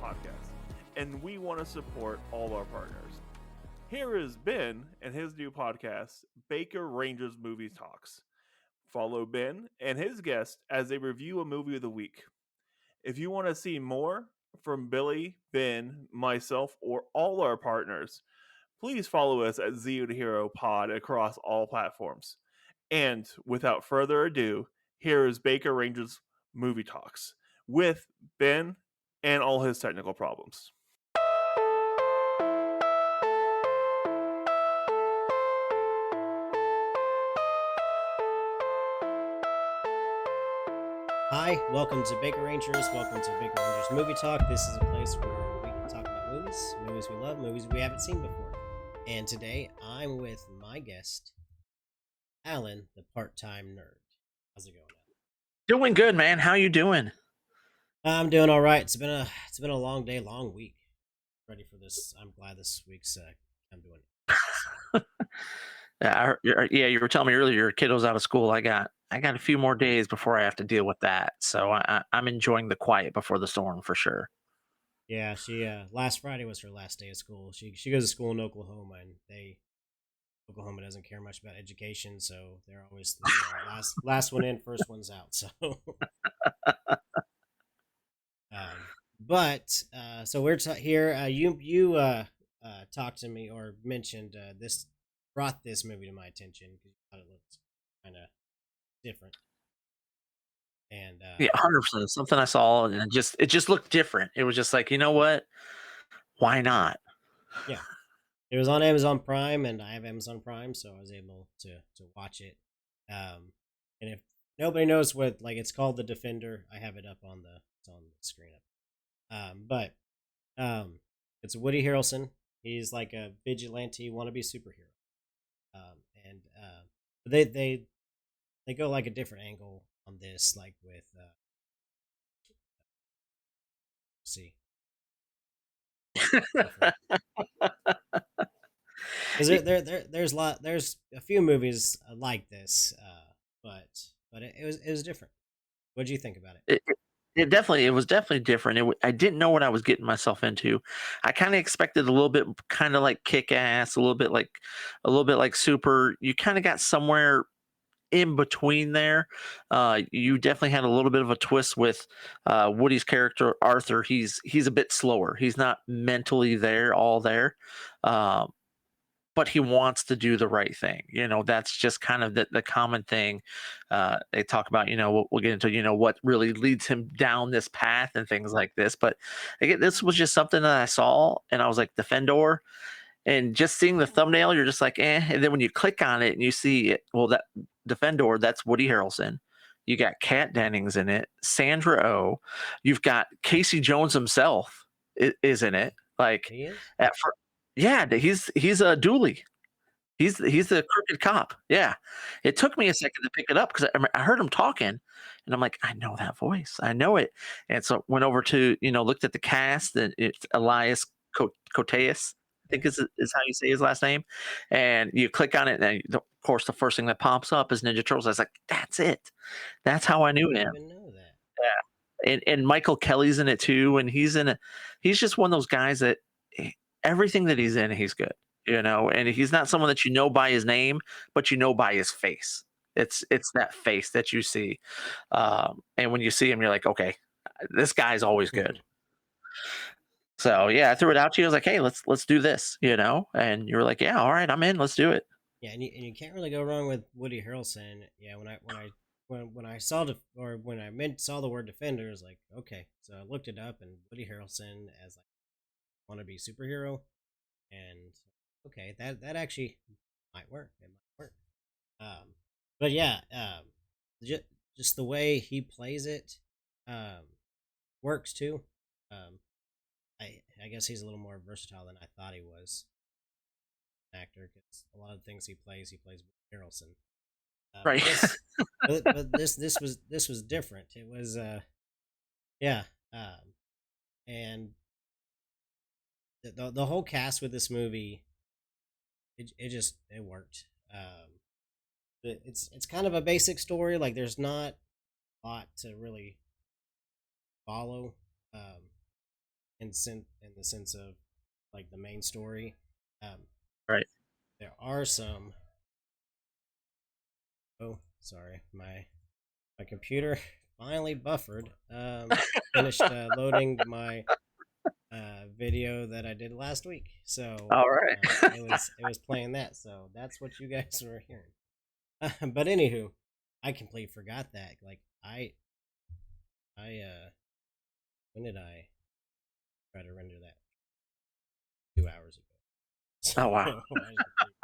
podcast, and we want to support all our partners. Here is Ben and his new podcast, Baker Rangers Movie Talks. Follow Ben and his guests as they review a movie of the week. If you want to see more from Billy, Ben, myself, or all our partners, please follow us at Zero to Hero Pod across all platforms. And without further ado, here is Baker Rangers Movie Talks with Ben and all his technical problems. Hi, welcome to Baker Rangers. Welcome to Baker Rangers Movie Talk. This is a place where we can talk about movies we love, movies we haven't seen before. And today I'm with my guest, Alan, the part-time nerd. How's it going, Alan? Doing good, man. How you doing? I'm doing all right. It's been a long day, long week. Ready for this? I'm glad this week's I'm doing it. You were telling me earlier your kiddo's out of school. I got a few more days before I have to deal with that, so I'm enjoying the quiet before the storm for sure. Yeah, she last Friday was her last day of school. She goes to school in Oklahoma, and Oklahoma doesn't care much about education, so they're always the last one in, first one's out. So, so we're here. You talked to me or mentioned brought this movie to my attention because you thought it looked kind of different. And yeah, 100%. Something I saw, and it just looked different. It was just like, you know what? Why not? Yeah, it was on Amazon Prime, and I have Amazon Prime, so I was able to watch it. And if nobody knows what it's called, The Defender, I have it up on the screen up. It's Woody Harrelson. He's like a vigilante wannabe superhero. And they go like a different angle on this, like with see. Because there's a few movies like this, but it was different. What did you think about it? It was definitely different. I didn't know what I was getting myself into. I kind of expected a little bit, kind of like Kick Ass, a little bit like Super. You kind of got somewhere in between there. You definitely had a little bit of a twist with Woody's character Arthur. He's a bit slower. He's not mentally all there. But he wants to do the right thing. That's just kind of the common thing. They talk about, we'll get into, what really leads him down this path and things like this. But again, this was just something that I saw and I was like, Defendor. And just seeing the thumbnail, you're just like, eh. And then when you click on it and you see it, well, that Defendor, that's Woody Harrelson. You got Kat Dennings in it, Sandra Oh. You've got Casey Jones himself is in it. Like, He is? yeah, he's a Dooley. He's the crooked cop. Yeah. It took me a second to pick it up because I heard him talking, and I'm like, I know that voice. I know it. And so went over to, looked at the cast, and it's Elias Koteas, I think is how you say his last name. And you click on it, and of course, the first thing that pops up is Ninja Turtles. I was like, that's it. That's how I knew I him. didn't even know that. Yeah. And Michael Kelly's in it too, and he's just one of those guys that everything that he's in, he's good. And he's not someone that by his name, but by his face. It's that face that you see, and when you see him, you're like, okay, this guy's always good. So yeah, I threw it out to you. I was like, hey, let's do this, and you were like, yeah, all right, I'm in. Let's do it. Yeah, and you can't really go wrong with Woody Harrelson. Yeah, when I saw saw the word Defender, I was like, okay. So I looked it up, and Woody Harrelson as like wannabe superhero, and okay, that actually might work. It might work. But yeah, just the way he plays it, works too. I guess he's a little more versatile than I thought he was, an actor, because a lot of the things he plays Harrelson. Right. But this was different. It was yeah, and the whole cast with this movie, it worked. It's kind of a basic story. Like there's not a lot to really follow. in the sense of like the main story. Right. There are some. Oh, sorry, my computer finally buffered. Finished loading my video that I did last week, so All right. it was playing that. So that's what you guys were hearing. But anywho, I completely forgot that. Like I when did I try to render that? 2 hours ago. So Oh wow. I just completely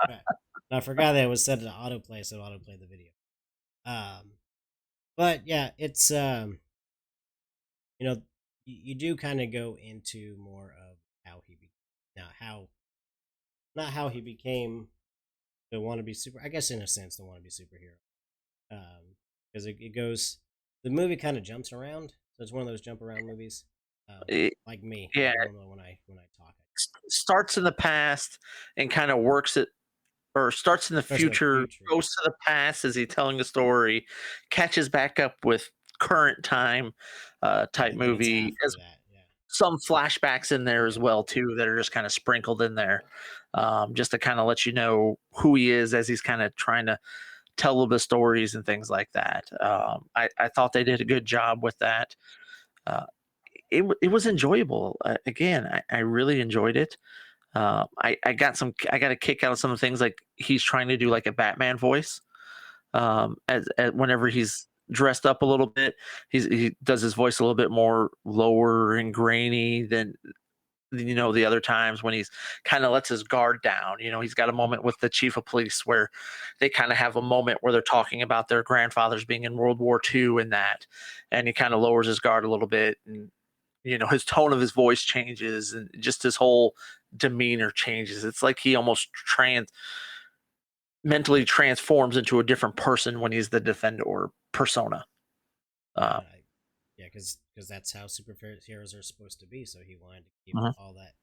forgot. And I forgot that it was set to autoplay, so it autoplay the video. But yeah, it's you know, you do kind of go into more of how he now how not how he became the wannabe super. I guess in a sense the wannabe superhero. Because it goes the movie kind of jumps around, so it's one of those jump around movies. It- Like me, yeah, normally when I talk, starts in the past and kind of works it, or starts in the especially with future, future, goes to the past as he telling a story, catches back up with current time type and then it's movie, after as that, yeah, some flashbacks in there as yeah, well too that are just kind of sprinkled in there, just to kind of let you know who he is as he's kind of trying to tell a little bit of stories and things like that. I thought they did a good job with that. Uh, it was enjoyable. Again, I really enjoyed it. I got a kick out of some of the things like he's trying to do like a Batman voice. As whenever he's dressed up a little bit, he does his voice a little bit more lower and grainy than the other times when he's kind of lets his guard down. He's got a moment with the chief of police where they kind of have a moment where they're talking about their grandfathers being in World War II and that, and he kind of lowers his guard a little bit, and his tone of his voice changes and just his whole demeanor changes. It's like he almost mentally transforms into a different person when he's the Defendor persona. yeah, Uh, yeah, because that's how superheroes are supposed to be. So he wanted to keep mhm. all that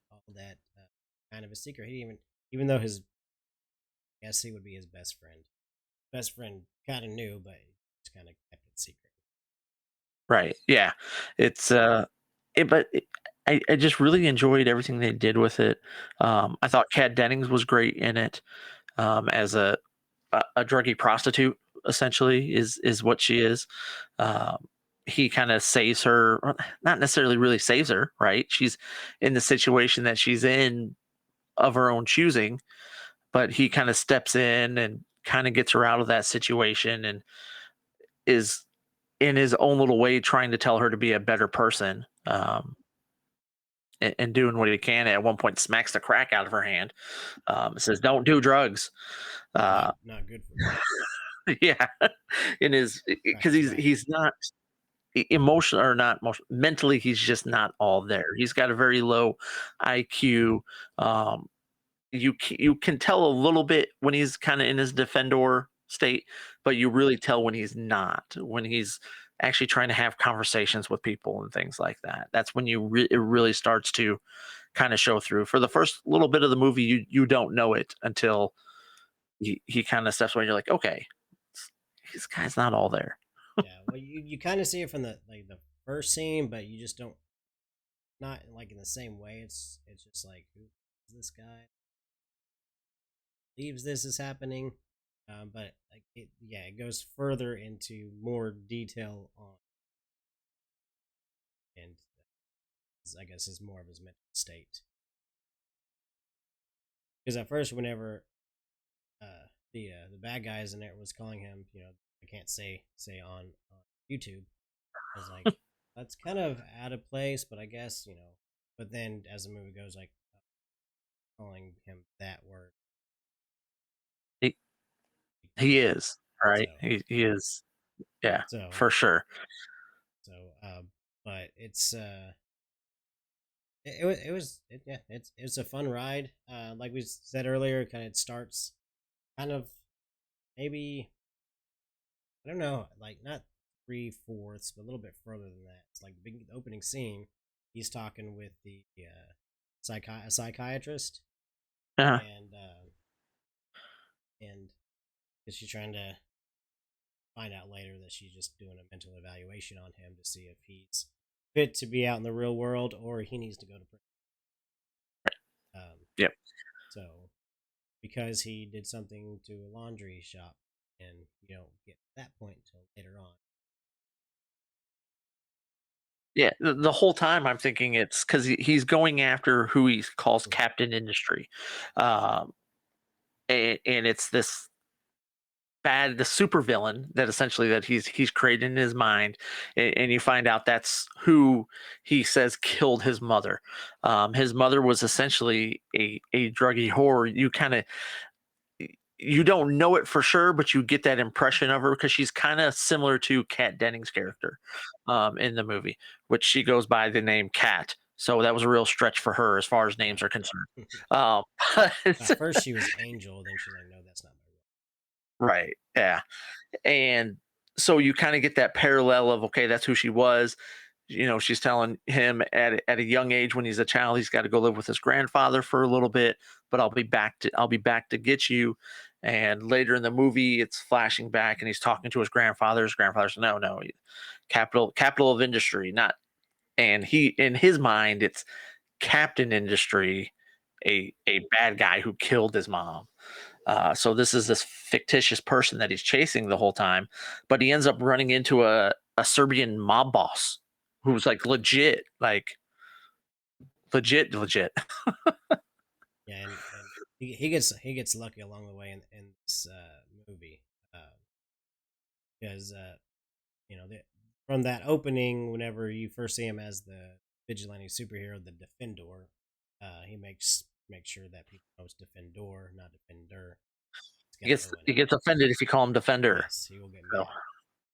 kind of a secret. He even though his I guess he would be his best friend. Best friend kind of knew, but just kind of kept it secret. Right. Yeah. It's but I just really enjoyed everything they did with it. I thought Kat Dennings was great in it, as a druggy prostitute. Essentially, is what she is. Um, he kind of saves her, or not necessarily really saves her. Right? She's in the situation that she's in of her own choosing, but he kind of steps in and kind of gets her out of that situation and is in his own little way trying to tell her to be a better person. And doing what he can. At one point, smacks the crack out of her hand. Says, "Don't do drugs." Uh, Not good for you. yeah, in his Crack because smack. he's not emotional or not mentally. He's just not all there. He's got a very low IQ. Um, you can tell a little bit when he's kind of in his Defendor state, but you really tell when he's not. When he's actually trying to have conversations with people and things like that. That's when it really starts to kind of show through. For the first little bit of the movie, you don't know it until he kind of steps away. And you're like, okay, this guy's not all there. Yeah, well, you kind of see it from the first scene, but you just don't not like in the same way. It's just like who is this guy? Believes this is happening, but like it goes further into more detail on, and I guess is more of his mental state. Because at first, whenever the bad guys in there was calling him, I can't say on YouTube. I was like, that's kind of out of place, but I guess But then as the movie goes, like calling him that word, He, he is so right. He is. Yeah, so for sure. so. But yeah, it's a fun ride. Like we said earlier, kind of it starts kind of maybe I don't know, like not 3/4, but a little bit further than that. It's like the opening scene. He's talking with the psychiatrist, Yeah. and because she's trying to find out later that she's just doing a mental evaluation on him to see if he's fit to be out in the real world, or he needs to go to prison. Yep. So, because he did something to a laundry shop, and you don't get to that point until later on. Yeah, the whole time I'm thinking it's because he's going after who he calls Mhm. Captain Industry, um, and it's the super villain that essentially that he's created in his mind, and you find out that's who he says killed his mother. His mother was essentially a druggy whore. You don't know it for sure, but you get that impression of her because she's kind of similar to Kat Dennings' character in the movie, which she goes by the name Kat. So that was a real stretch for her as far as names are concerned. Um, At first, she was Angel, then she's like, "No, that's not my real." right. Yeah. And so you kind of get that parallel of, okay, that's who she was. She's telling him at a young age when he's a child, he's got to go live with his grandfather for a little bit, but I'll be back to get you. And later in the movie, it's flashing back and he's talking to his grandfather. His grandfather's no, capital of industry, not. And he, in his mind, it's Captain Industry, a bad guy who killed his mom. So this is this fictitious person that he's chasing the whole time, but he ends up running into a Serbian mob boss who's like legit. Yeah, and he gets lucky along the way in this movie, because from that opening, whenever you first see him as the vigilante superhero, the Defendor, he makes sure that people know it's Defendor, not Defender. It's He got gets O in he it. gets offended if you call him Defender. Yes, he will get So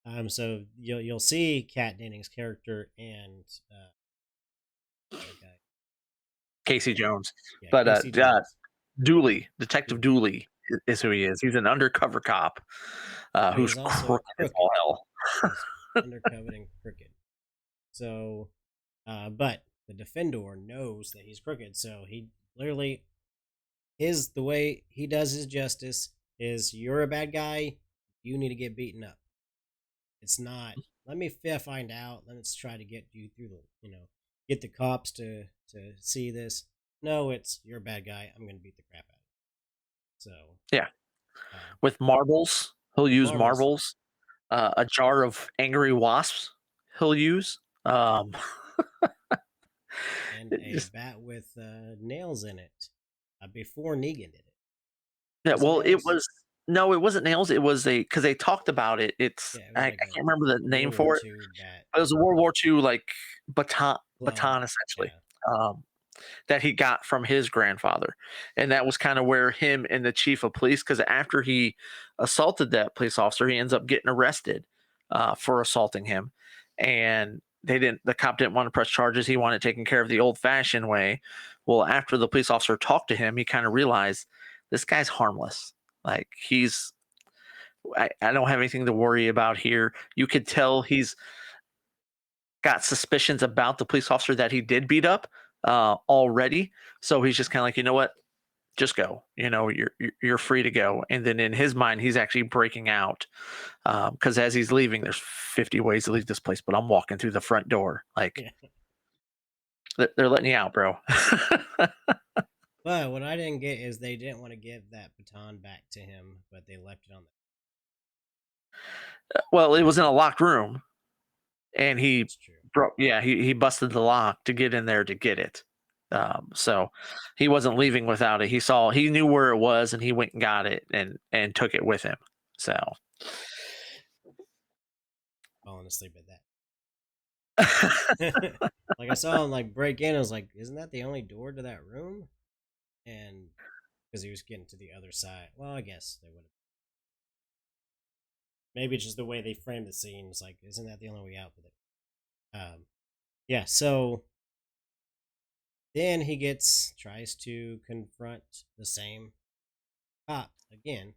mad. So you'll see Kat Dennings' character and the other guy, Casey Jones, yeah, but Casey Jones. Dooley, Detective Dooley. Dooley is who he is. He's an undercover cop But who's he's also crooked as crooked. all hell. He's undercovered and crooked. So, but the Defendor knows that he's crooked, so he literally the way he does his justice is you're a bad guy, you need to get beaten up. It's not let me find out, let's try to get you through get the cops to see this. No, it's you're a bad guy, I'm gonna beat the crap out of you. So, Yeah, uh, with marbles, he'll with use marbles marbles. A jar of angry wasps he'll use. and a Just bat with nails in it, before Negan did it. yeah, Was it well, it nails? was no, it wasn't nails. It was because they talked about it. It's Yeah, it was I like can't remember the a name World War for it. II bat It was a World War II like baton glove. baton essentially. Yeah. Um, that he got from his grandfather. And that was kind of where him and the chief of police, because after he assaulted that police officer, he ends up getting arrested for assaulting him. And the cop didn't want to press charges. He wanted taken care of the old fashioned way. Well, after the police officer talked to him, he kind of realized this guy's harmless. Like I don't have anything to worry about here. You could tell he's got suspicions about the police officer that he did beat up already. So he's just kind of like, you know what? Just go. You're free to go. And then in his mind, he's actually breaking out because as he's leaving, there's 50 ways to leave this place, but I'm walking through the front door. Like Yeah. they're letting you out, bro. But what I didn't get is they didn't want to give that baton back to him, but they left it on Well, it was in a locked room, and he That's true. broke. Yeah, he busted the lock to get in there to get it. So he wasn't leaving without it. He knew where it was, and he went and got it and took it with him. So Falling asleep at that. Like I saw him like break in, I was like, isn't that the only door to that room? And because he was getting to the other side. Well, I guess they would have. Maybe it's just the way they framed the scene. It's like, isn't that the only way out with it? Yeah. So then he tries to confront the same cop again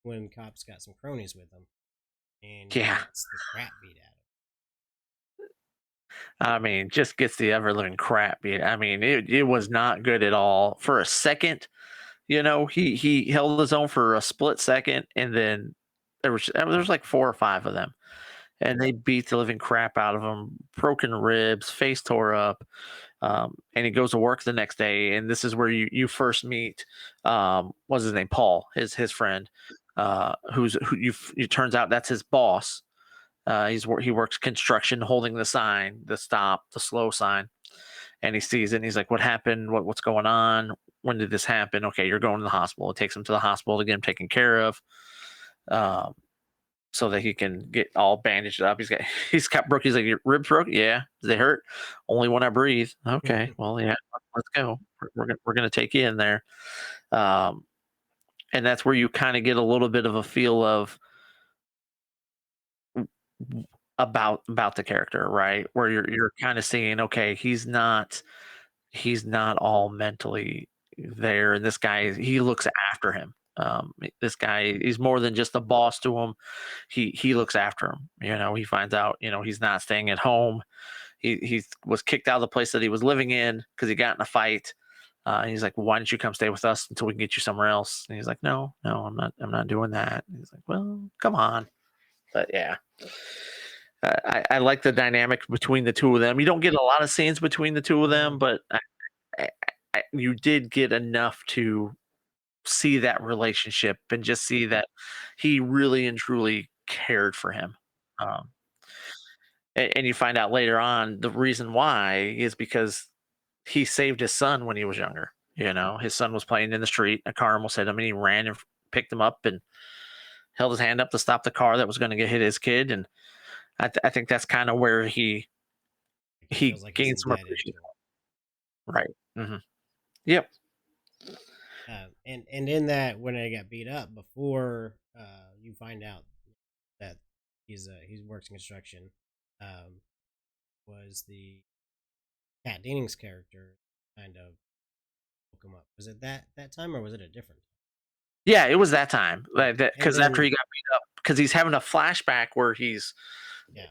when cops got some cronies with him, and he yeah, gets the crap beat out of I mean, just gets the ever living crap beat. I mean, it was not good at all. For a second, he held his own for a split second, and then there was like 4 or 5 of them, and they beat the living crap out of him, broken ribs, face tore up. And he goes to work the next day, and this is where you first meet what's his name, Paul, his friend, who it turns out that's his boss. He works construction, holding the sign, the slow sign, and he sees it. And he's like, "What happened? What's going on? When did this happen? Okay, you're going to the hospital." It takes him to the hospital to get him taken care of. Um, so that he can get all bandaged up. He's got broke. He's like, your ribs broke? Yeah. Do they hurt? Only when I breathe. Okay. Well, yeah. Let's go. We're gonna take you in there. Um, and that's where you kind of get a little bit of a feel of about the character, right? Where you're kind of seeing, okay, he's not all mentally there, and this guy he looks after him. This guy, he's more than just a boss to him. He looks after him. He finds out, he's not staying at home. He was kicked out of the place that he was living in because he got in a fight. And he's like, "Why don't you come stay with us until we can get you somewhere else?" And he's like, "No, no, I'm not doing that." And he's like, "Well, come on." But yeah, I like the dynamic between the two of them. You don't get a lot of scenes between the two of them, but I, you did get enough to see that relationship and just see that he really and truly cared for him. Um, and you find out later on the reason why is because he saved his son when he was younger. His son was playing in the street. A car almost hit him, and he ran and picked him up and held his hand up to stop the car that was going to get hit his kid. And I think that's kind of where he Like he feels like he's gained some indebted to appreciation. him. Right. Hmm. Yep. And in that, when I got beat up, before you find out that he works in construction, um, was the Kat Dennings character kind of woke him up? Was it that time, or was it a different? Yeah, it was that time. Like that, And because after then he got beat up, because he's having a flashback where yeah,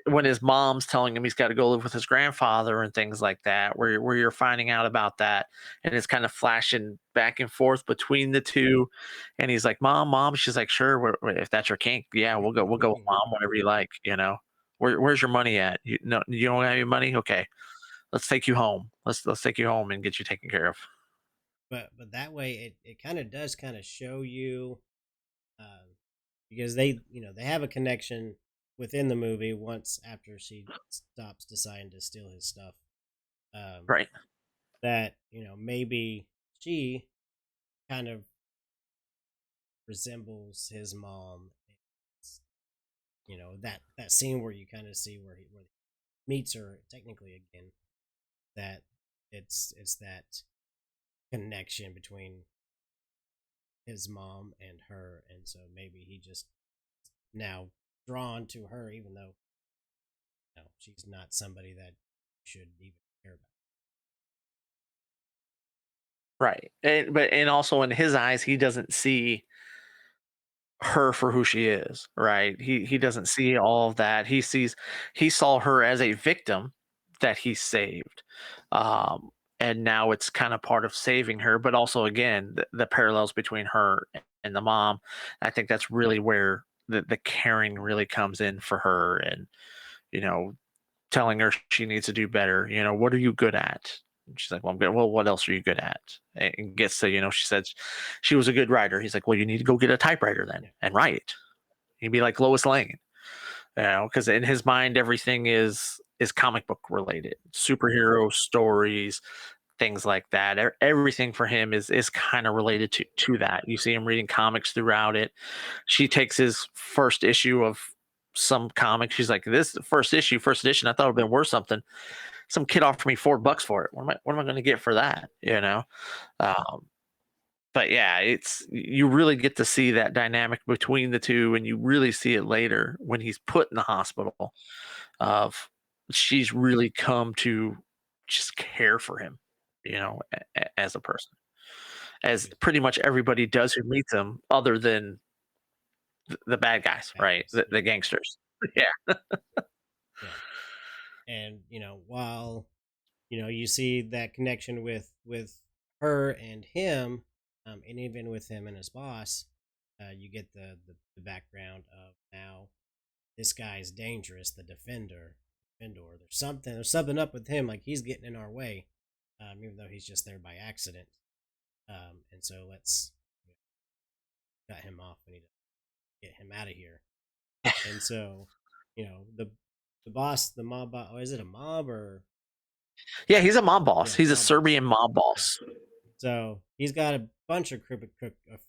when his mom's telling him he's got to go live with his grandfather and things like that, where you're finding out about that, and it's kind of flashing back and forth between the two, and he's like, "Mom, mom," she's like, "Sure, if that's your kink, yeah, we'll go with mom whenever you like, where's your money at? No, you don't have any money? Okay, let's take you home. Let's take you home and get you taken care of." but that way it kind of does kind of show you, um, because they have a connection within the movie once after she stops deciding to steal his stuff. Um, Right. that maybe she kind of resembles his mom. It's, that scene where you kind of see where he meets her technically again. That it's that connection between his mom and her, and so maybe he just now drawn to her, even though she's not somebody that you should even care about. Right. And also in his eyes, he doesn't see her for who she is, right? He doesn't see all of that. He saw her as a victim that he saved. Um and now it's kind of part of saving her, but also again, the parallels between her and the mom. I think that's really where the caring really comes in for her, and you know, telling her she needs to do better. What are you good at? And she's like, "Well, I'm good." "Well, what else are you good at?" And gets to, she said she was a good writer. He's like, "Well, you need to go get a typewriter then Yeah, and write." He'd be like Lois Lane, because in his mind, everything is comic book related, superhero stories, things like that. Everything for him is kind of related to that. You see him reading comics throughout it. She takes his first issue of some comic. She's like, "This first issue, first edition. I thought it'd been worth something. Some kid offered me $4 for it. What am I going to get for that?" Um, but yeah, it's you really get to see that dynamic between the two, and you really see it later when he's put in the hospital. Of she's really come to just care for him, as a person, as she pretty much everybody does who meets him, other than the bad guys, bad right? guys. The gangsters. Yeah. Yeah, and while you see that connection with her and him, and even with him and his boss, you get the background of now this guy's dangerous. The Defendor. There's something up with him. Like he's getting in our way, even though he's just there by accident. And so let's cut him off. We need to get him out of here. And so, the boss, the mob boss. Oh, is it a mob or? Yeah, he's a mob boss. Yeah, he's a mob Serbian mob boss. Yeah. So he's got a bunch of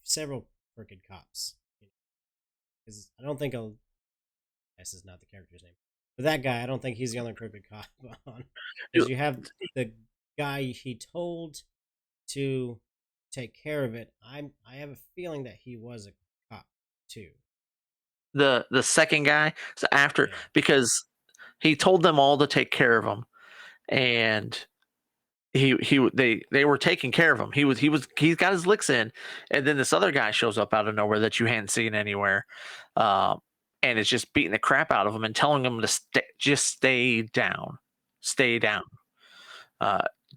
several crooked cops. Because I don't think this is not the character's name, but that guy, I don't think he's the only crooked cop on. Because you have the guy he told to take care of it. I have a feeling that he was a cop too. The second guy, so after, because he told them all to take care of him, and they were taking care of him. He's got his licks in, and then this other guy shows up out of nowhere that you hadn't seen anywhere, and it's just beating the crap out of him and telling him to just stay down,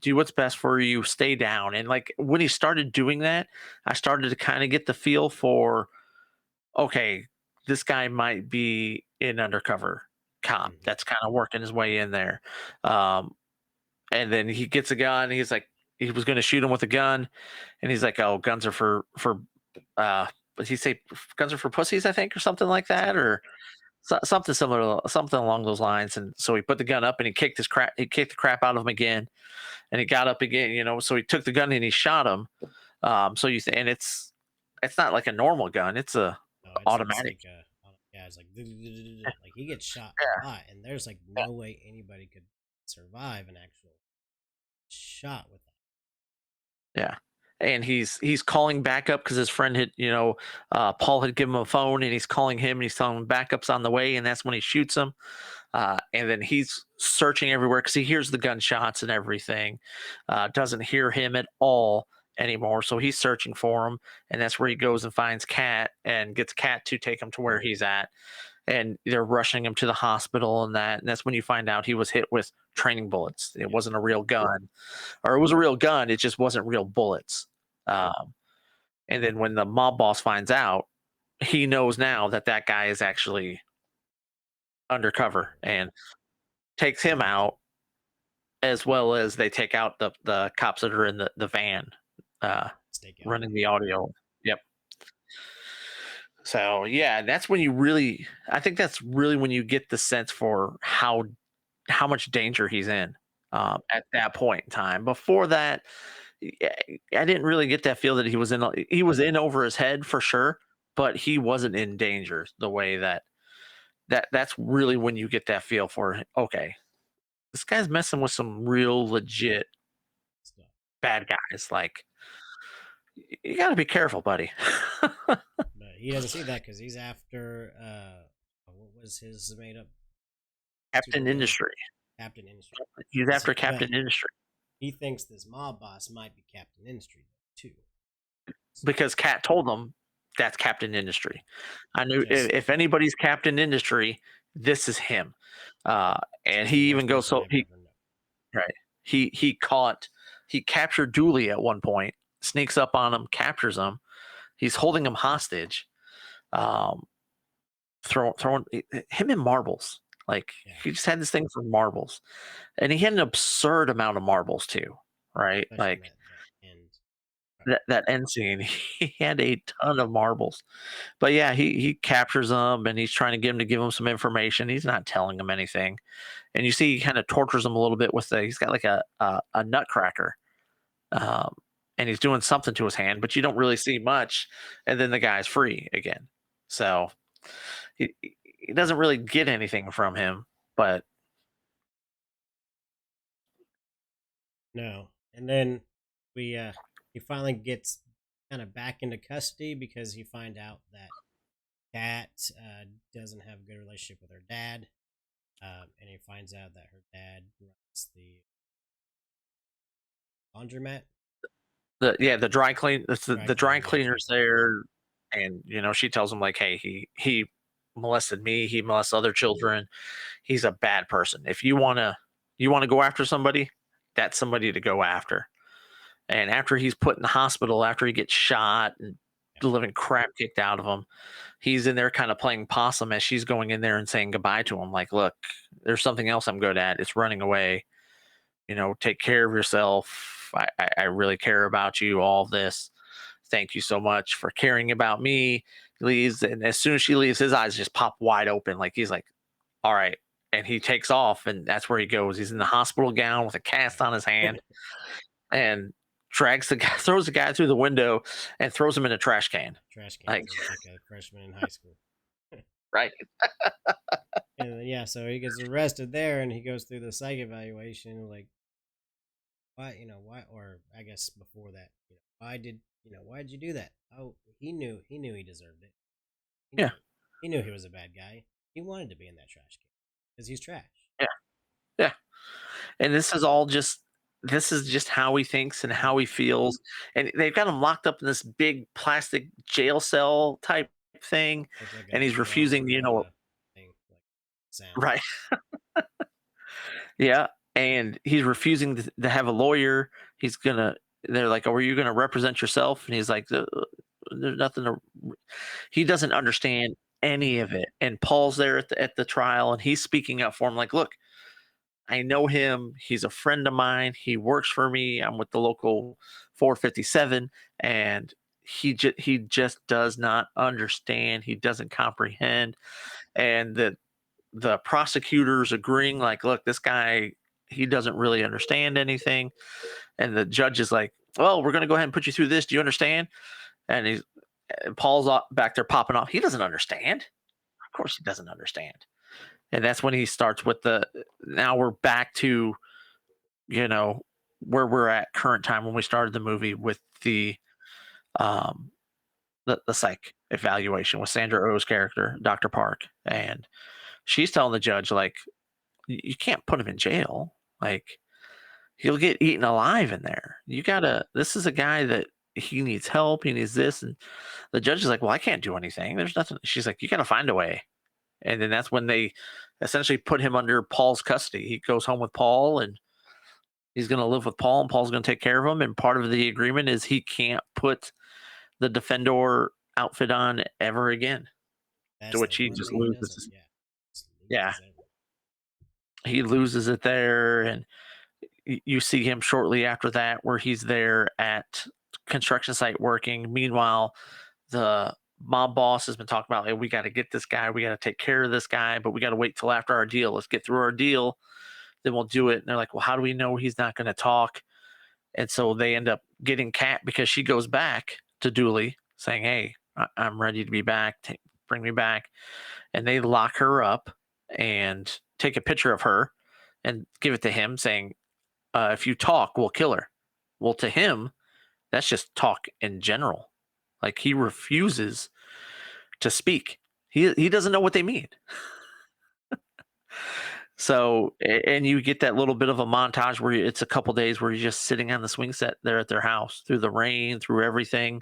do what's best for you, stay down. And like when he started doing that, I started to kind of get the feel for, okay, this guy might be an undercover cop that's kind of working his way in there. And then he gets a gun. He's like, he was going to shoot him with a gun, and he's like, "Oh, guns are for what he say? Guns are for pussies, I think, or something like that, or something similar, something along those lines." And so he put the gun up and he kicked the crap out of him again, and he got up again. So he took the gun and he shot him. And it's not like a normal gun; it's a automatic. It's like he gets shot a lot, and there's like no way anybody could survive an actual shot with that. Yeah. And he's calling backup because his friend had, Paul had given him a phone, and he's calling him and he's telling him backup's on the way, and that's when he shoots him. And then he's searching everywhere because he hears the gunshots and everything. Doesn't hear him at all anymore, so he's searching for him, and that's where he goes and finds Kat and gets Kat to take him to where he's at. And they're rushing him to the hospital, and that's when you find out he was hit with training bullets. It wasn't a real gun, or it was a real gun. It just wasn't real bullets. And then when the mob boss finds out, he knows now that guy is actually undercover and takes him out, as well as they take out the cops that are in the van running the audio. Yep. So yeah, that's when I think that's really when you get the sense for how much danger he's in at that point in time. Before that, I didn't really get that feel that he was in over his head for sure, but he wasn't in danger the way that's really when you get that feel for, okay, this guy's messing with some real legit bad guys. Like, you got to be careful, buddy. But he doesn't see that because he's after what was his made up? Captain Industry. Captain Industry. He's after Captain Industry. He thinks this mob boss might be Captain Industry too. Because Kat told him that's Captain Industry. I knew if anybody's Captain Industry, this is him. And he even goes he captured Dooley at one point, sneaks up on him, captures him. He's holding him hostage, throwing him in marbles. Like, he just had this thing for marbles, and he had an absurd amount of marbles too, right? Especially like that end scene, he had a ton of marbles. But yeah, he captures them, and he's trying to get him to give him some information. He's not telling him anything, and you see he kind of tortures him a little bit with he's got like a nutcracker. And he's doing something to his hand, but you don't really see much. And then the guy's free again. So he doesn't really get anything from him, but no. And then he finally gets kind of back into custody because he find out that Kat doesn't have a good relationship with her dad, and he finds out that her dad runs the laundromat. The dry clean. The dry cleaners there, and she tells him like, hey, he molested me. He molests other children. He's a bad person. If you wanna go after somebody, that's somebody to go after. And after he's put in the hospital, after he gets shot, and the living crap kicked out of him. He's in there kind of playing possum as she's going in there and saying goodbye to him. Like, look, there's something else I'm good at. It's running away. Take care of yourself. I really care about you. All of this. Thank you so much for caring about me. He leaves, and as soon as she leaves, his eyes just pop wide open. Like he's like, all right. And he takes off, and that's where he goes. He's in the hospital gown with a cast on his hand, and drags the guy, throws the guy through the window, and throws him in a trash can. Trash can. Like, So he's like a freshman in high school. right? And yeah, so he gets arrested there, and he goes through the psych evaluation. Like, why, or I guess before that, why did you do that? Oh, he deserved it. He Yeah, knew, he knew he was a bad guy. He wanted to be in that trash can because he's trash. yeah, yeah. And this is just how he thinks and how he feels. And they've got him locked up in this big plastic jail cell type thing, Looks like and a he's refusing. Walmart thing, like sound. Right? Yeah, and he's refusing to have a lawyer. He's gonna. They're like, "Oh, are you gonna represent yourself?" And he's like, "There's nothing to." He doesn't understand any of it. And Paul's there at the trial, and he's speaking up for him. Like, look, I know him. He's a friend of mine. He works for me. I'm with the local 457, and he just does not understand. He doesn't comprehend, and the prosecutors agreeing, like, look, this guy, he doesn't really understand anything. And the judge is like, well, we're going to go ahead and put you through this. Do you understand? And Paul's back there popping off. He doesn't understand. Of course, he doesn't understand. And that's when he starts with now we're back to, you know, where we're at current time when we started the movie with um, the psych evaluation with Sandra Oh's character, Dr. Park. And she's telling the judge, like, you can't put him in jail. Like, he'll get eaten alive in there. This is a guy that he needs help. He needs this. And the judge is like, well, I can't do anything. There's nothing. She's like, you got to find a way. And then that's when they essentially put him under Paul's custody. He goes home with Paul, and he's going to live with Paul, and Paul's going to take care of him. And part of the agreement is he can't put the Defendor outfit on ever again. To That's the which he one just thing he loses. doesn't. Yeah, Yeah, loses everything. he loses it there, and you see him shortly after that where he's there at construction site working. Meanwhile, the mob boss has been talking about, hey, we got to get this guy, we got to take care of this guy, but we got to wait till after our deal. Let's get through our deal, then we'll do it. And they're like, well, how do we know he's not going to talk? And so they end up getting Kat because she goes back to Dooley saying, hey, I'm ready to be back. Bring me back. And they lock her up and take a picture of her and give it to him saying, if you talk, we'll kill her. Well, to him, that's just talk in general. Like, he refuses to speak. He doesn't know what they mean. So, and you get that little bit of a montage where it's a couple days where you're just sitting on the swing set there at their house through the rain, through everything,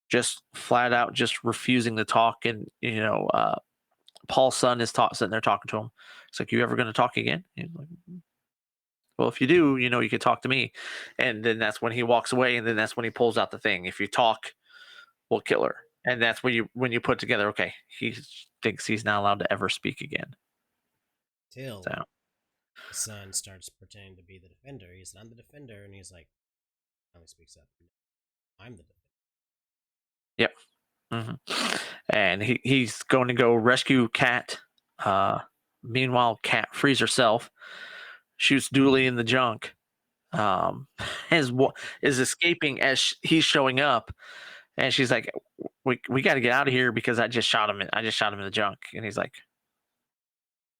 just flat out just refusing to talk. And Paul's son is sitting there talking to him. It's like, you ever going to talk again? He's like, well, if you do, you can talk to me. And then that's when he walks away, and then that's when he pulls out the thing. If you talk, we'll kill her. And that's when you put together, okay, he thinks he's not allowed to ever speak again. Till So the son starts pretending to be the Defender. He said, I'm the Defender. And he's like, finally speaks up. I'm the Defender. yep. Mm-hmm. And he's going to go rescue Kat. Meanwhile, Kat frees herself, shoots Dooley in the junk, is escaping as he's showing up, and she's like, "We got to get out of here because I just shot him. I just shot him in the junk." And he's like,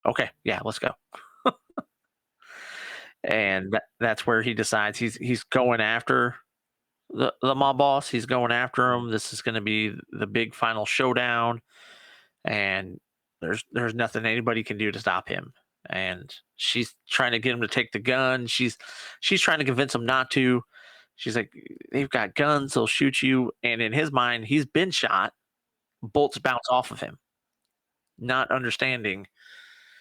"Okay, yeah, let's go." And that's where he decides he's going after the mob boss. He's going after him. This is going to be the big final showdown, and there's nothing anybody can do to stop him. And she's trying to get him to take the gun. She's trying to convince him not to. She's like, they've got guns, they'll shoot you. And in his mind, he's been shot. Bullets bounce off of him, not understanding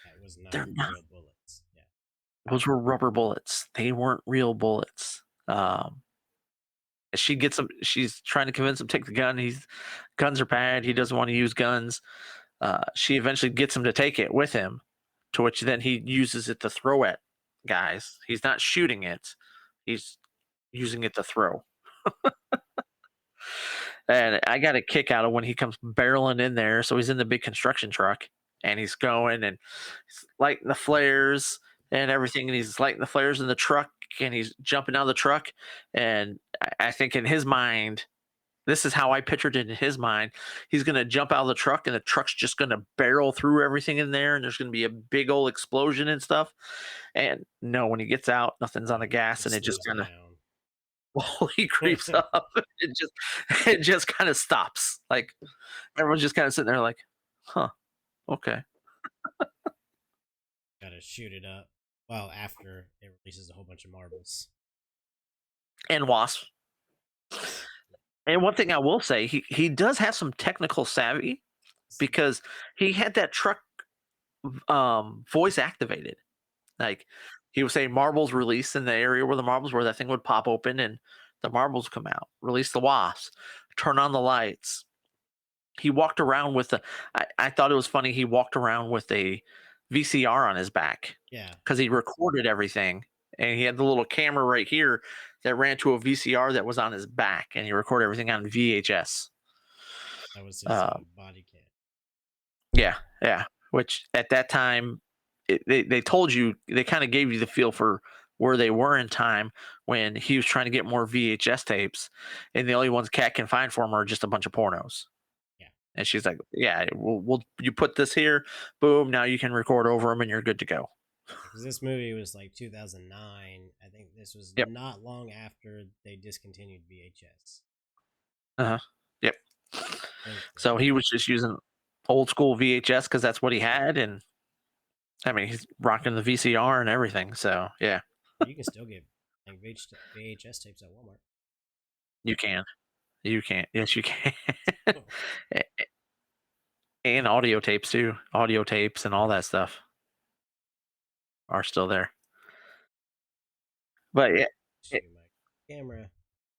That was not they're not. real bullets. Yeah. Those were rubber bullets. They weren't real bullets. She gets him. She's trying to convince him to take the gun. Guns are bad. He doesn't want to use guns. She eventually gets him to take it with him, to which then he uses it to throw at guys. He's not shooting it. He's using it to throw. And I got a kick out of when he comes barreling in there. So he's in the big construction truck and he's going and he's lighting the flares and everything. And he's lighting the flares in the truck and he's jumping out of the truck. And I think in his mind, this is how I pictured it in his mind. He's going to jump out of the truck and the truck's just going to barrel through everything in there. And there's going to be a big old explosion and stuff. And no, when he gets out, nothing's on the gas and it just kind of, while he creeps up, it just kind of stops. Like everyone's just kind of sitting there like, huh, okay. Gotta shoot it up. Well, after it releases a whole bunch of marbles. And wasps. And one thing I will say, he does have some technical savvy because he had that truck voice activated. Like he was saying marbles release in the area where the marbles were, that thing would pop open and the marbles come out. Release the wasps, turn on the lights. He walked around with I thought it was funny, he walked around with a VCR on his back. Yeah. Because he recorded everything. And he had the little camera right here that ran to a VCR that was on his back, and he recorded everything on VHS. That was his body kit. Yeah. Which at that time, they told you, they kind of gave you the feel for where they were in time when he was trying to get more VHS tapes, and the only ones Cat can find for him are just a bunch of pornos. Yeah. And she's like, "Yeah, we'll you put this here, boom, now you can record over them, and you're good to go." Because this movie was like 2009. I think this was not long after they discontinued VHS. Yep. So he was just using old school VHS because that's what he had, and I mean he's rocking the VCR and everything. So yeah, you can still get like VHS tapes at Walmart. You can. Yes, you can. And audio tapes too. Audio tapes and all that stuff are still there. But yeah, my camera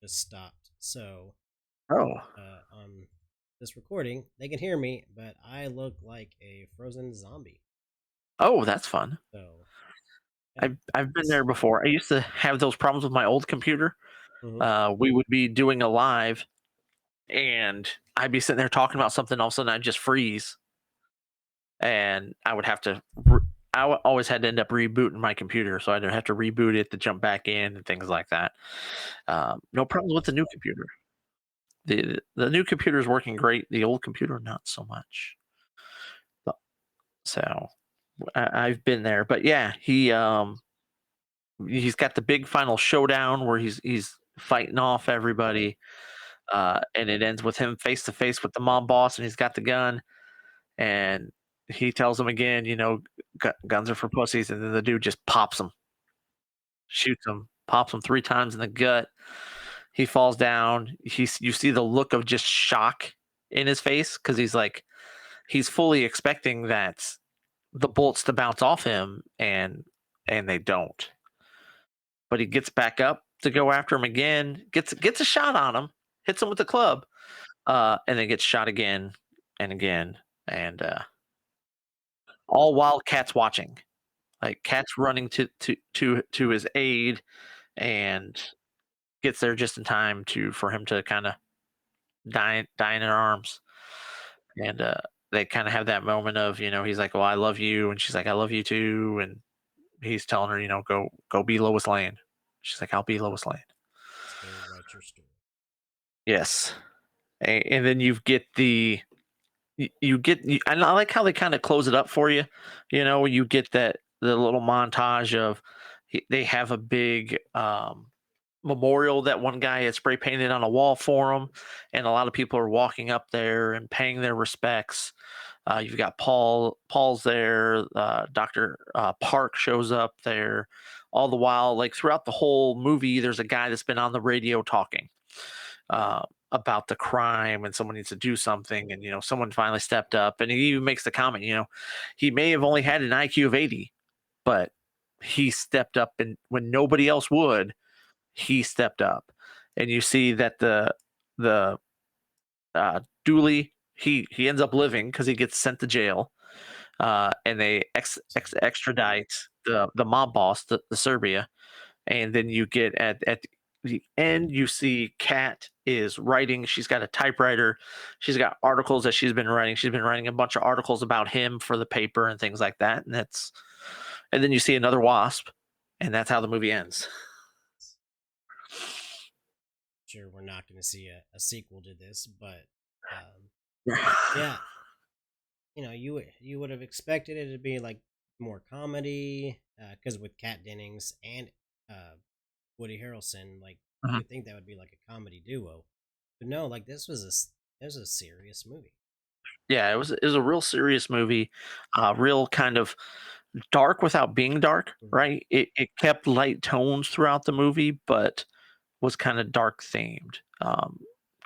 just stopped. So on this recording, they can hear me, but I look like a frozen zombie. Oh, that's fun. So yeah. I've been there before. I used to have those problems with my old computer. Mm-hmm. We would be doing a live, and I'd be sitting there talking about something. All of a sudden, I'd just freeze, and I would have to. I always had to end up rebooting my computer, so I'd have to reboot it to jump back in and things like that. No problems with the new computer. The new computer is working great. The old computer, not so much. So I've been there, but yeah, he's got the big final showdown where he's fighting off everybody, and it ends with him face to face with the mob boss, and he's got the gun, and he tells him again, guns are for pussies, and then the dude just pops him, shoots him, pops him 3 times in the gut. He falls down. You see the look of just shock in his face because he's fully expecting that the bullets to bounce off him, and they don't. But he gets back up to go after him again, gets a shot on him, hits him with the club, and then gets shot again and again, and all while Cat's watching. Like Cat's running to his aid and gets there just in time for him to kind of die in her arms. And they kind of have that moment of, he's like, "Well, I love you," and she's like, "I love you too," and he's telling her, go be Lois Lane. She's like, "I'll be Lois Lane." Let's go write your story. Yes, and then you get and I like how they kind of close it up for you. You get the little montage of they have a big memorial that one guy had spray painted on a wall for him, and a lot of people are walking up there and paying their respects. You've got Paul's there, Dr. Park shows up there. All the while, like throughout the whole movie, there's a guy that's been on the radio talking about the crime, and someone needs to do something, and someone finally stepped up, and he even makes the comment, he may have only had an IQ of 80, but he stepped up, and when nobody else would, he stepped up. and you see that the Dooley he ends up living because he gets sent to jail, and they extradite the mob boss to Serbia, and then you get at the end you see Kat is writing. She's got a typewriter. She's got articles that she's been writing. She's been writing a bunch of articles about him for the paper and things like that. And then you see another wasp, and that's how the movie ends. Sure, we're not going to see a sequel to this, but yeah, you would have expected it to be like more comedy, because with Kat Dennings and Woody Harrelson, like you would think that would be like a comedy duo, but no, like this was a serious movie. Yeah, it was a real serious movie, real kind of dark without being dark, right? It kept light tones throughout the movie, but was kind of dark themed,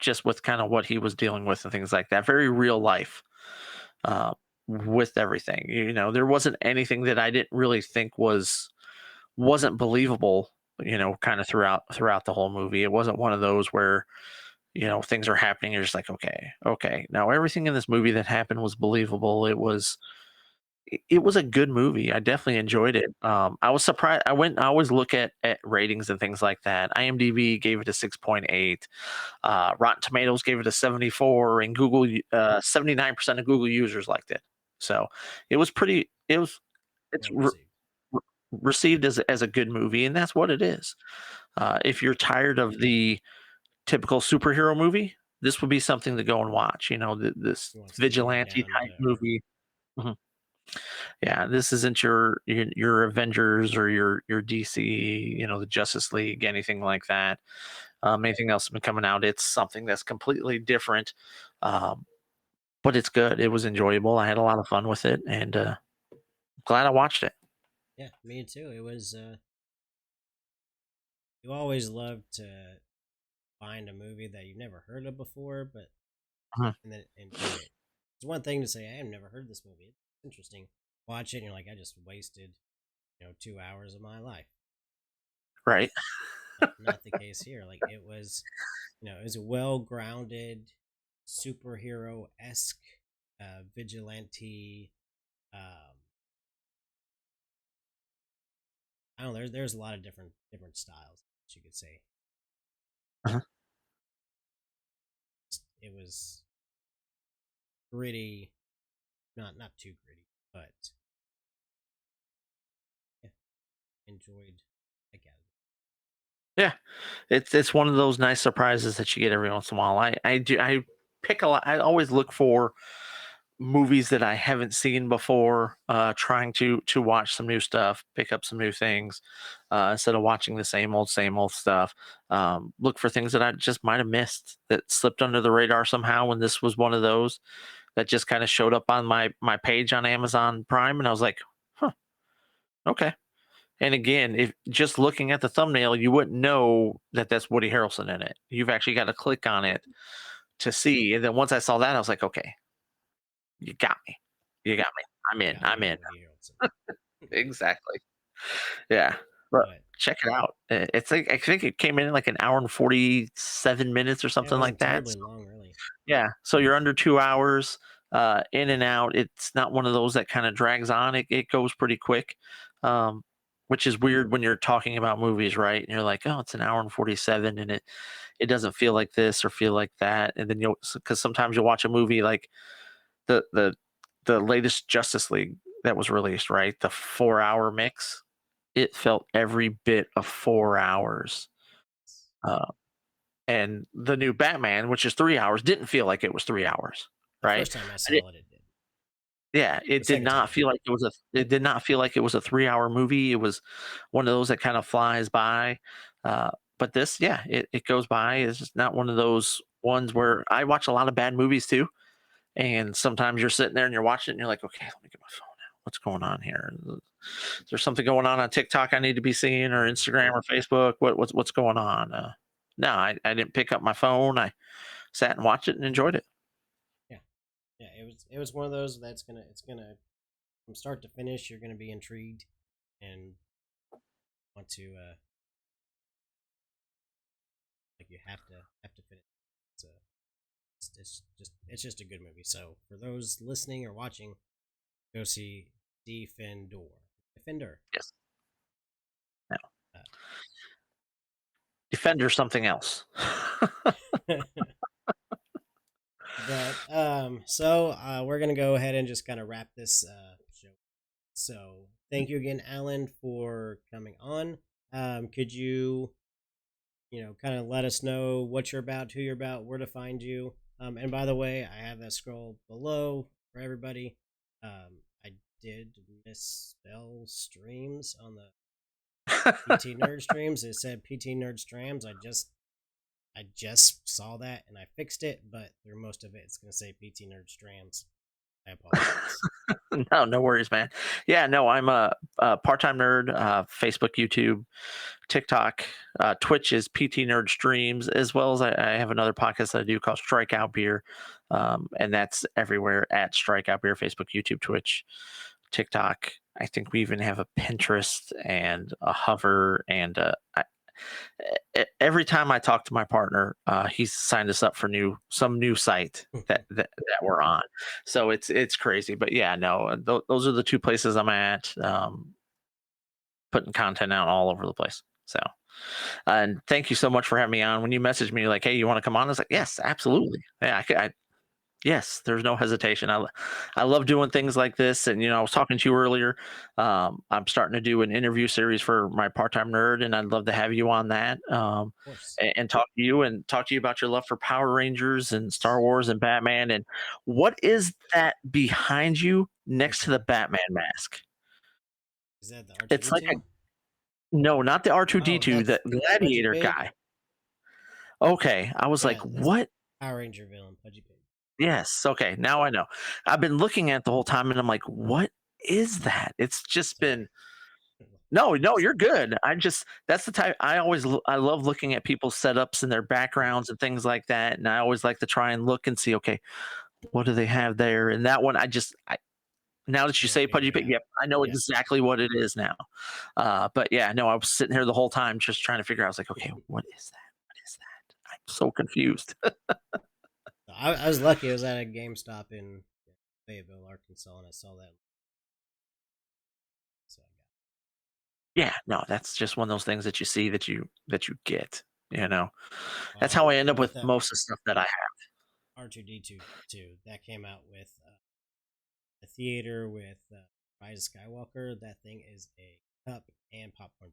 just with kind of what he was dealing with and things like that. Very real life, uh, with everything. There wasn't anything that I didn't really think wasn't believable. Kind of throughout the whole movie. It wasn't one of those where things are happening. You're just like, okay, okay. Now everything in this movie that happened was believable. It was a good movie. I definitely enjoyed it. I was surprised. I always look at ratings and things like that. IMDb gave it a 6.8. Rotten Tomatoes gave it a 74, and Google 79% of Google users liked it. So it was pretty. It's Well received. received as a good movie, and that's what it is. If you're tired of the typical superhero movie, this would be something to go and watch. This You want something more vigilante down type to earth. movie. Mhm. Yeah, this isn't your Avengers or your DC, the Justice League, anything like that. Anything else that's been coming out, it's something that's completely different. Um, but it's good. It was enjoyable. I had a lot of fun with it, and glad I watched it. Yeah, me too. It was. You always love to find a movie that you've never heard of before, but Mhm. and then enjoy it. It's one thing to say, I've never heard this movie. It's interesting. Watch it and you're like, I just wasted, 2 hours of my life. Right. Not the case here. Like it was a well grounded, superhero esque, vigilante. Um, I don't know. There's a lot of different styles that you could say. Uh-huh. It was gritty, not too gritty, but yeah, enjoyed. I got it. Yeah, it's one of those nice surprises that you get every once in a while. I pick a lot. I always look for movies that I haven't seen before, trying to watch some new stuff, pick up some new things, instead of watching the same old stuff. Look for things that I just might have missed that slipped under the radar somehow. And this was one of those that just kind of showed up on my page on Amazon Prime, and I was like, huh, okay. And again, if just looking at the thumbnail, you wouldn't know that that's Woody Harrelson in it. You've actually got to click on it to see. And then once I saw that, I was like, okay, you got me. You got me. I'm in. Got I'm me, in. Woody Harrelson. Exactly. Yeah. But But check it out. It's like I think it came in like an hour and 47 minutes or yeah, it something like wasn't that. terribly long, really. Yeah. So you're under 2 hours, in and out. It's not one of those that kind of drags on. It goes pretty quick. Um, which is weird when you're talking about movies, right? And you're like, oh, it's an hour and 47, and it doesn't feel like this or feel like that. And then because sometimes you'll watch a movie like the the the latest Justice League that was released, right? The 4 hour mix. It felt every bit of 4 hours. Uh, and the new Batman, which is 3 hours, didn't feel like it was 3 hours, The right? first time I I did, saw it, it did. yeah, The it did second time, not it feel didn't. like it did not feel like it was a 3 hour movie. It was one of those that kind of flies by. But this, yeah, it goes by. It's just not one of those ones where I watch a lot of bad movies too. And sometimes you're sitting there and you're watching it and you're like, okay, let me get my phone out. What's going on here? Is there something going on TikTok I need to be seeing, or Instagram or Facebook? What's going on? No, I didn't pick up my phone. I sat and watched it and enjoyed it. Yeah, yeah. It was one of those that's gonna from start to finish. You're gonna be intrigued and want to like you have to finish. So it's just a good movie. So for those listening or watching, go see Defender. Yes. No. Uh, Defender something else. But so we're gonna go ahead and just kind of wrap this show. So thank you again, Alan, for coming on. Could you kind of let us know what you're about, who you're about, where to find you? And by the way, I have that scroll below for everybody. I did misspell streams on the PT Nerd streams. It said PT Nerd streams. I just saw that and I fixed it, but through most of it, it's going to say PT Nerd Strams. I apologize. No worries, man. Yeah, no, I'm a part-time nerd. Facebook, YouTube, TikTok, Twitch is PT Nerd Streams, as well as I have another podcast that I do called Strikeout Beer, and that's everywhere at Strikeout Beer. Facebook, YouTube, Twitch, TikTok. I think we even have a Pinterest and a Hover, and every time I talk to my partner, he's signed us up for some new site that we're on. So it's crazy, but yeah, no, those are the two places I'm at, putting content out all over the place. So, and thank you so much for having me on. When you messaged me like, "Hey, you want to come on?" I was like, "Yes, absolutely." Yeah, yes, there's no hesitation. I love doing things like this. And, I was talking to you earlier. I'm starting to do an interview series for my part-time nerd, and I'd love to have you on that, and talk to you about your love for Power Rangers and Star Wars and Batman. And what is that behind you next to the Batman mask? Is that the R2D2? It's like no, not the R2D2, the that's Gladiator Pudgy Pig? guy. Okay, I was like, that's what? Power Ranger villain, Pudgy Pig. Yes. Okay. Now I know. I've been looking at it the whole time, and I'm like, what is that? It's just been. No, you're good. That's the type I I love looking at people's setups and their backgrounds and things like that. And I always like to try and look and see, okay, what do they have there? And that one, now that you say Pudgy Pig, yep, I know exactly what it is now. But yeah, no, I was sitting here the whole time just trying to figure out. I was like, okay, what is that? What is that? I'm so confused. I was lucky. I was at a GameStop in Fayetteville, Arkansas, and I saw that. So Yeah, no, that's just one of those things that you see that you get. That's how I end up with most of the stuff that I have. R2D2 that came out with a theater with Rise of Skywalker. That thing is a cup and popcorn.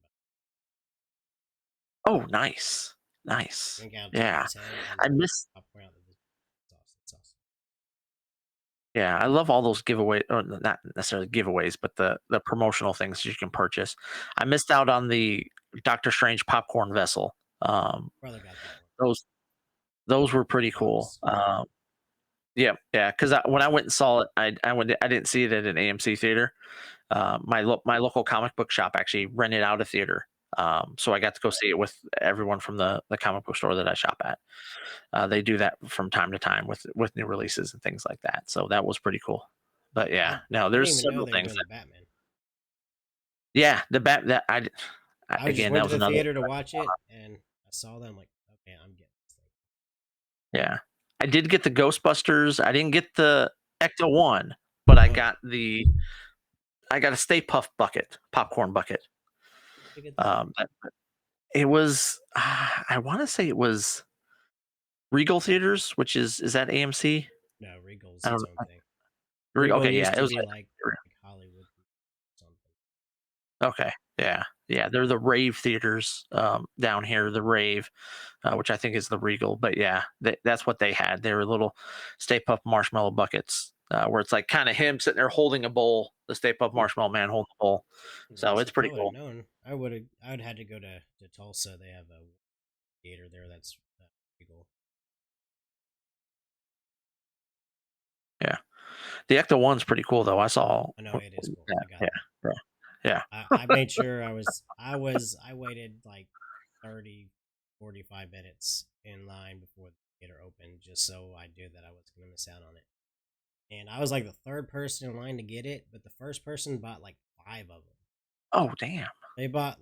Oh, nice. Yeah, I miss. Popcorn out. It's awesome. Yeah, I love all those giveaways, or not necessarily giveaways, but the promotional things you can purchase. I missed out on the Doctor Strange popcorn vessel. Brother got that one. Those were pretty cool. Yeah, because when I went and saw it, I didn't see it at an AMC theater. My local comic book shop actually rented out a theater, so I got to go see it with everyone from the comic book store that I shop at. They do that from time to time with new releases and things like that. So that was pretty cool. But yeah, no, there's several things. Batman. Yeah, the bat that I again, went that was to the another theater to watch it, and I saw them like, okay, I'm getting this thing. Yeah, I did get the Ghostbusters. I didn't get the Ecto 1, but I got a Stay Puft bucket, popcorn bucket. It was, I want to say it was Regal Theaters, which is that AMC? No, Regal's its own thing. Regal, okay, yeah, it was like Hollywood something. Okay, yeah, they're the Rave Theaters down here, the Rave, which I think is the Regal. But yeah, that's what they had. They were little Stay Puft marshmallow buckets, where it's like kind of him sitting there holding a bowl, the Stay Puft Marshmallow Man holding a bowl. So it's pretty cool. I would have had to go to Tulsa. They have a theater there that's Regal. Yeah, the Ecto 1's pretty cool though. I know it is cool. Yeah. I made sure I waited like 30, 45 minutes in line before the theater opened, just so I knew that I was going to miss out on it. And I was like the third person in line to get it, but the first person bought like 5 of them. Oh, damn. They brought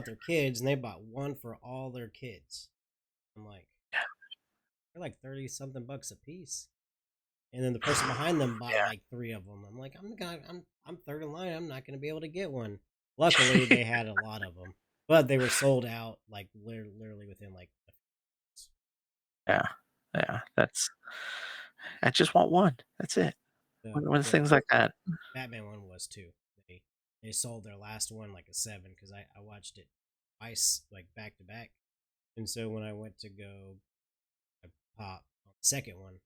their kids, and they bought one for all their kids. I'm like, they're like 30 something bucks a piece. And then the person behind them bought like 3 of them. I'm like, I'm third in line. I'm not gonna be able to get one. Luckily, they had a lot of them, but they were sold out like literally within like. Yeah, yeah. I just want one. That's it. When The things like that. Batman one was too. They sold their last one like a 7 because I watched it twice like back to back, and so when I went to go pop on the second one,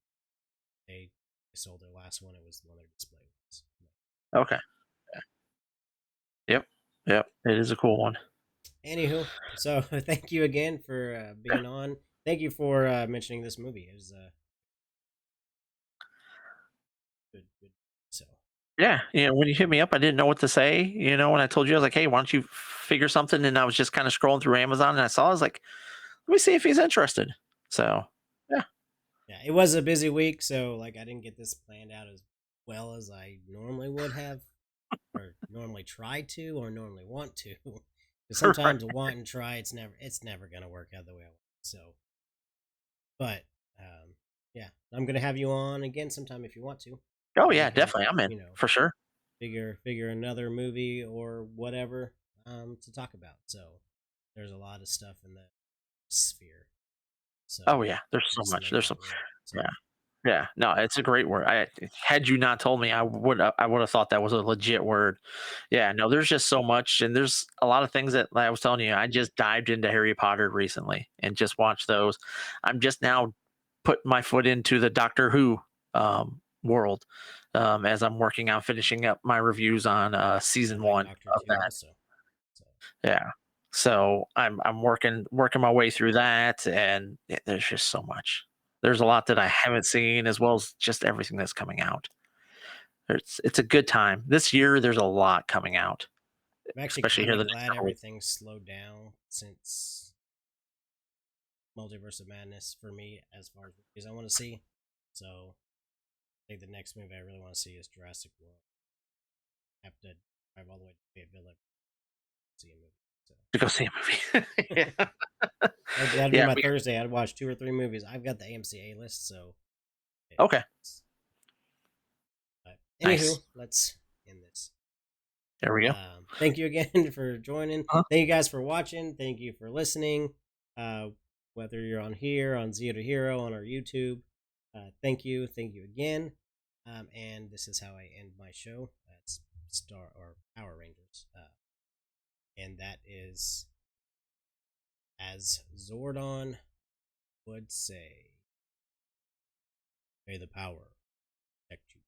they sold their last one. It was the one their display was. Okay. Yep. Yep. It is a cool one. Anywho, so thank you again for being on. Thank you for mentioning this movie. It was good. So Yeah, when you hit me up, I didn't know what to say. When I told you, I was like, "Hey, why don't you figure something?" And I was just kind of scrolling through Amazon, and I was like, "Let me see if he's interested." So, yeah, it was a busy week. So like I didn't get this planned out as well as I normally would have, or normally try to, or normally want to. Because sometimes want and try, it's never gonna work out the way I want. So, but yeah, I'm gonna have you on again sometime if you want to. oh We yeah, can, definitely, I'm in for sure. figure another movie or whatever to talk about. So there's a lot of stuff in the sphere. So Oh yeah, there's so just much. may There's not so work. So. yeah, yeah. No, it's a great word. Had you not told me, I would have thought that was a legit word. Yeah, no, there's just so much, and there's a lot of things that like I was telling you. I just dived into Harry Potter recently and just watched those. I'm just now putting my foot into the Doctor Who world as I'm working on finishing up my reviews on season I like one Doctor of Two that. also. So Yeah. So I'm working my way through that, and there's just so much. There's a lot that I haven't seen, as well as just everything that's coming out. It's a good time this year. There's a lot coming out, I'm actually especially kind here of the next glad couple weeks. everything's slowed down since Multiverse of Madness for me as far as movies I want to see. So I think the next movie I really want to see is Jurassic World. I have to drive all the way to Fayetteville to see a movie. So To go see a movie. Yeah, that'd be yeah. my Thursday. I'd watch 2 or 3 movies. I've got the AMC list, so Okay, but nice. anywho, let's end this. There we go. Thank you again for joining. Uh-huh. Thank you guys for watching. Thank you for listening. Whether you're on here, on Zero to Hero, on our YouTube, thank you again. And this is how I end my show. That's Star or Power Rangers, and that is as Zordon would say, "May the power protect you."